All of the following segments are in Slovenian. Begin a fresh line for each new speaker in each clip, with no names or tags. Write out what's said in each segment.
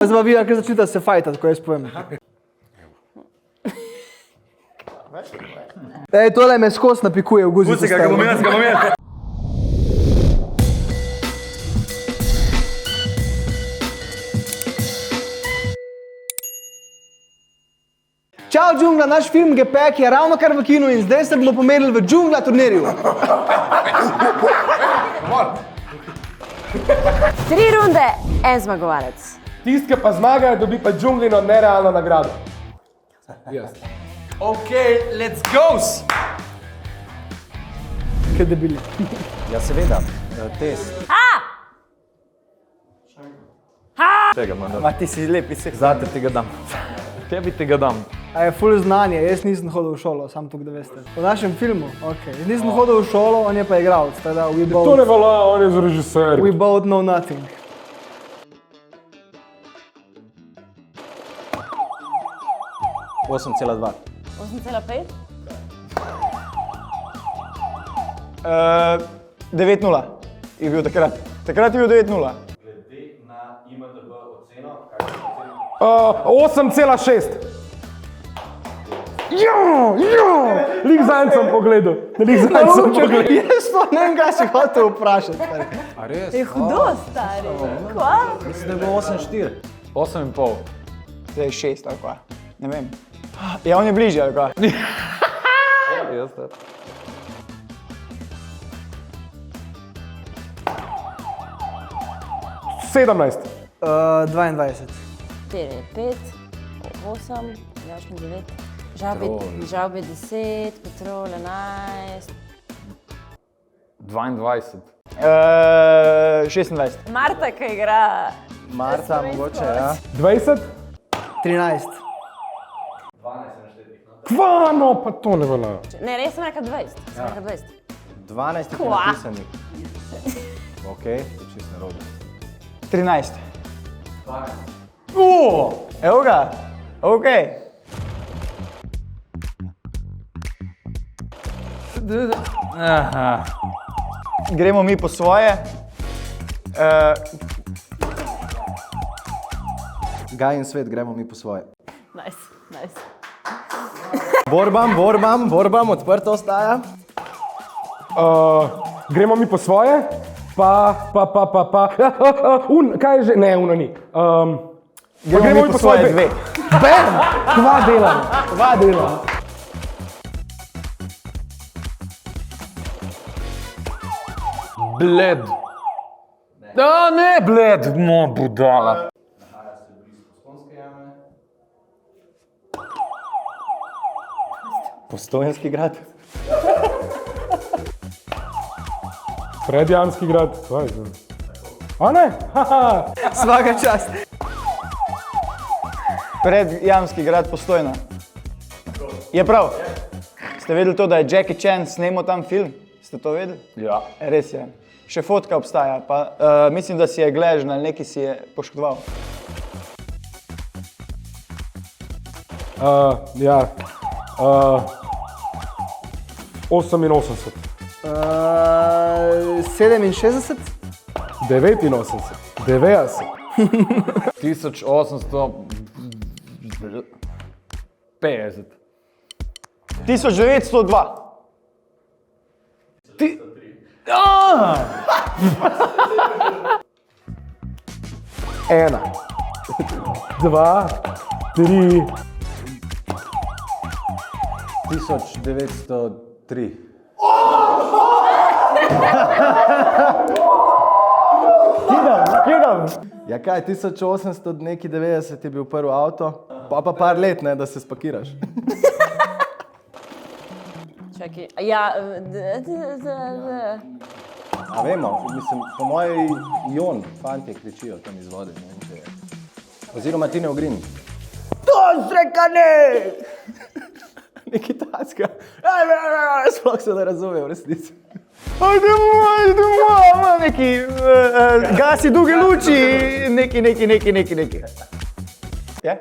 Zdaj pa vi, ker začnite se fajtati, ko jaz povem. Ej, tole me skos napikuje v guzico.
Pusti ga, bom jaz.
Čau, džungla, naš film Gepek je ravno kar v kinu in zdaj se bomo pomerili v džungla turnirju.
3 runde, en zmagovalec.
Tisti, ki pa zmaga, dobi pa džunglino nerealno nagrado.
Ok, let's go!
Kaj debili.
Ja, seveda, test. Tega manj.
Ma ti si lepi se.
Zate ti ga dam. Tebi ti ga dam.
A je ful znanje, jaz nisem hodil v šolo, sam tukaj da veste. V našem filmu, okej. Jaz nisem hodil v šolo, on je pa igralec, teda
To ne vala, on je režiser.
we both know nothing.
Osem cela dva.
8,5?
9-0 je bil takrat. Takrat je bil 9-0.
Glede na IMDb oceno, kaj
8,6. Lik zanj sem pogledal.
Jaz pa ne vem, kaj si hotel vprašati. stari.
A res?
Je hudo, stari. Kva?
Mislim, da je bilo 8,4. 8,5.
Zdaj je 6 ali kva. Ne vem. Ja, on je bližje ali kva.
Jaz da.
Sedemnajst.
22.
4, 5, 8, Jašmi 9, Žalbi 10, Petrol 11.
22.
26.
Marta, ki igra.
Marta, mogoče, ja.
20.
13.
Kva, no, pa to ne vala.
Ne, res sem rekla 20. Sem rekla 20.
12 je
Kva?
napisanih. Ok, to je čist narobe.
13. Evo ga. Okej. Gremo mi po svoje.
Gaj in svet, gremo mi po svoje.
Nice, nice.
Borbam, odprto ostaja.
Gremo mi po svoje. Kaj je že? Ne, una ni.
Gremo mi po svoje dve.
Bam! Kva delam.
Dva dela.
Bled. Da, ne, bled, no, budala.
Postojnski grad.
Predjamski grad. Kaj je to? A ne? Haha.
Svaka čast.
Predjamski grad Postojna. Je prav. Ste vedeli to, da je Jackie Chan snemal tam film? Ste to vedeli?
Ja.
Res je. Še fotka obstaja, pa mislim, da si je gležn ali neki si je poškodoval.
Ja. 88.
67.
89. 90.
1850.
1902.
Ena. 2, 3.
1903.
Kjedam?
Ja kaj, 1800 neki 90 je bil prvi avto, pa par let, ne, da se spakiraš.
Čakaj, ja,
A vemo, mislim, po moji Jon, fantje kričijo tam iz vode, ne vem, če je. Oziroma Tine Ogrin.
To zrekane!
Neki taska. Sploh se ne razume v resnici.
Ajdemo, neki, gasi duge luči, neki. Je?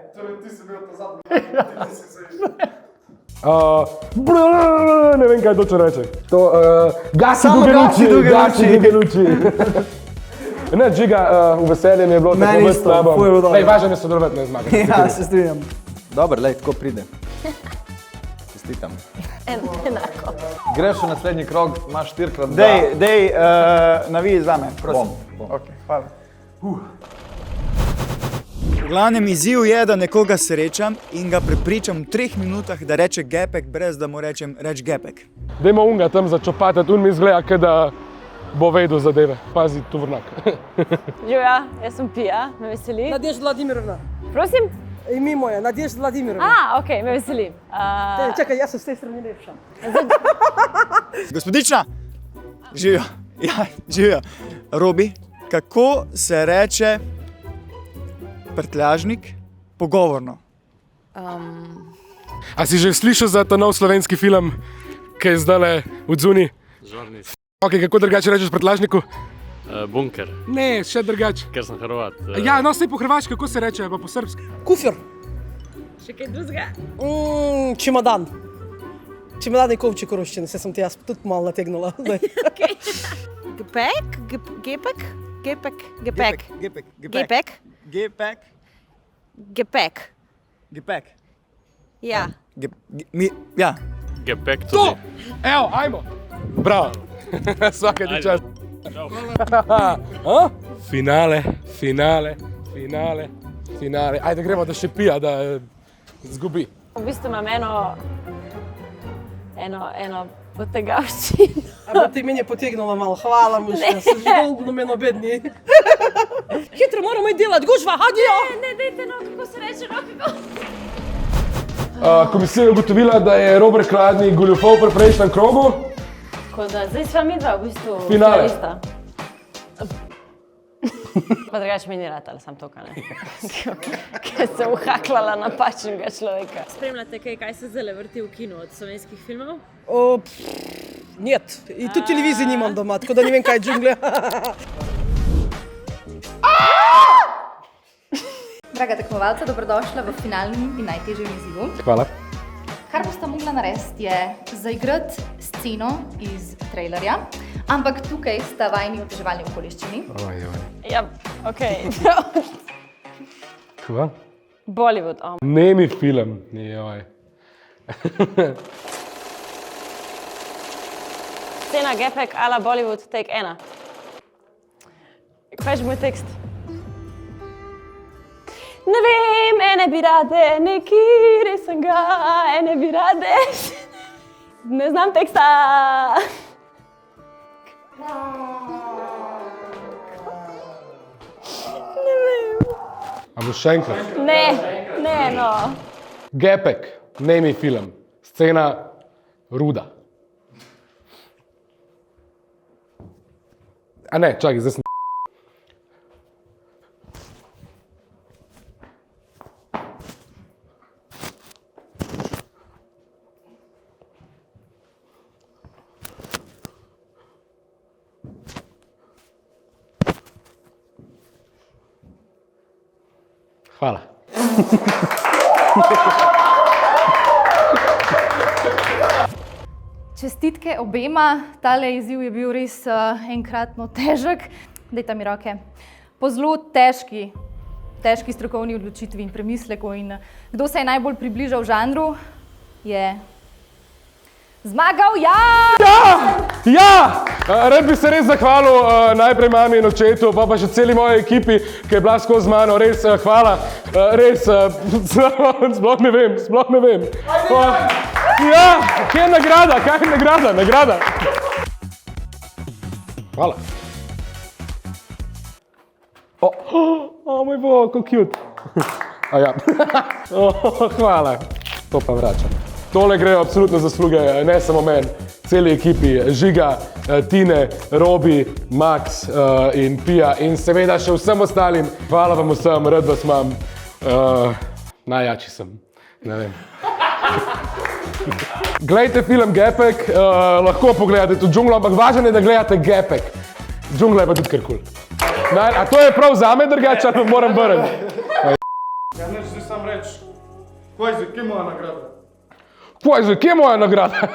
Ne vem, kaj točno reče. To, gasi
Samo
duge
gasi
luči,
duge
gasi
luči.
duge luči. Ne, Žiga, v veselje mi je bilo
Meni
tako biti s
isto,
tabo.
ful je bilo dobro.
Lej, važno je sodelovati, ne zmagati.
Ja, se strinjam.
Dobro, lej, tako pride. Čestitam.
Enako.
Greš v naslednji krog, imaš 4x2.
Dej, navij za me, prosim.
Bom.
Okay, hvala. V glavnem izziv je, da nekoga srečam in ga prepričam v 3 minutah, da reče gepek, brez da mu rečem reč gepek.
Dajmo unga tam začopatati, mi izgleda, kot da bo vedel zadeve. Pazi, tovornjak.
Živja, jaz sem Pija, me veseli.
Надежда Владимировна.
Prosim?
Ime moje, Надежда Владимировна.
Ok, me veseli.
Čakaj, jaz sem s te strani lepša.
Gospodična, živijo. Ja, živijo. Robi, kako se reče prtljažnik pogovorno?
A si že slišal za ta nov slovenski film, ki je zdajle v Dzuni?
Žorni.
Ok, kako drugače rečeš prtljažniku?
Bunker,
Ne, še drugače.
ker sem Hrvat.
Ja, no, sej po hrvaški, kako se reče, pa po srbski.
Kufir.
Še kaj drugega?
Чемодан. Čemodan je kovček koroščine, se sem ti jaz tudi malo nategnula.
Gepek? Gepek? Gepek? Gepek?
Gepek.
Gepek?
Gepek.
Gepek.
Gepek.
Ja.
Ja.
Gepek
To!
tudi.
Evo, ajmo. Bravo. Svaka ti
Ajde.
čast. Finale. Ajde, gremo, da še pija, da zgubi.
V bistvu imam eno potegavščino.
Або ти мені потягнула мало. Хвала, мишка. Си ж долбно мен обедни. Хитро moramo i делать. Гужва, хадио!
Ne, dajte no, kako se reče, no, kako?
Komisija je ugotovila, da je Robert Kladni goljufal pri prejšnjem krogu.
Tako da, zdaj sva midva v bistvu
Finale.
finalista. Pa drugače mi ni rad, ali sam to, kaj ne. Ker sem uhaklala napačnega človeka. Spremljate kaj se zdaj vrti v kinu od slovenskih filmov?
Нет. И тут телевизии nimam doma, tako da ne vem kaj je džunglja.
Draga tekmovalca, dobrodošla v finalnem in najtežjem izzivu.
Hvala.
Kar bosta mogla narediti je zaigrati sceno iz trailerja, ampak tukaj sta vajni oteževalni okoliščini.
Ja, okej.
Kva?
Bollywood,
Nemi film. Joj.
Scena Gepek ala Bollywood, take 1. Kaj je moj tekst? Ne vem, ene bi rade, neki sem ga, ene bi rade. Ne znam teksta. Ne vem.
A bo še enkrat?
Ne, no.
Gepek, nemi film. Scena Ruda. A ne, čakaj, zdaj sem... Hvala.
Čestitke obema, tale izziv je bil res enkratno težek. Dajte mi roke. Po zelo težki strokovni odločitvi in premisleku in kdo se je najbolj približal žanru, je zmagal Jan!
Ja! Rad bi se res zahvalil najprej mami in očetu, pa še celi moji ekipi, ki je bila skozi z mano. Res hvala, res, sploh ne vem. Ja, kje je nagrada? Kaj je nagrada? Nagrada. Hvala. Moj bog, kako cute. Ja. Hvala. To pa vračam. Tole grejo absolutno zasluge, ne samo meni, celi ekipi, Žiga, Tine, Robi, Max in Pija in seveda še vsem ostalim. Hvala vam vsem, rad vas imam. Najjači sem, ne vem. Glejte film Gepek, lahko pogledate tudi džunglo, ampak važno je, da gledate Gepek. Džungla je pa tudi kar kul. A to je prav zame drugače, ali moram vrniti? Ja, neč zdaj sam reči, kje je moja nagrada? Kje je moja nagrada?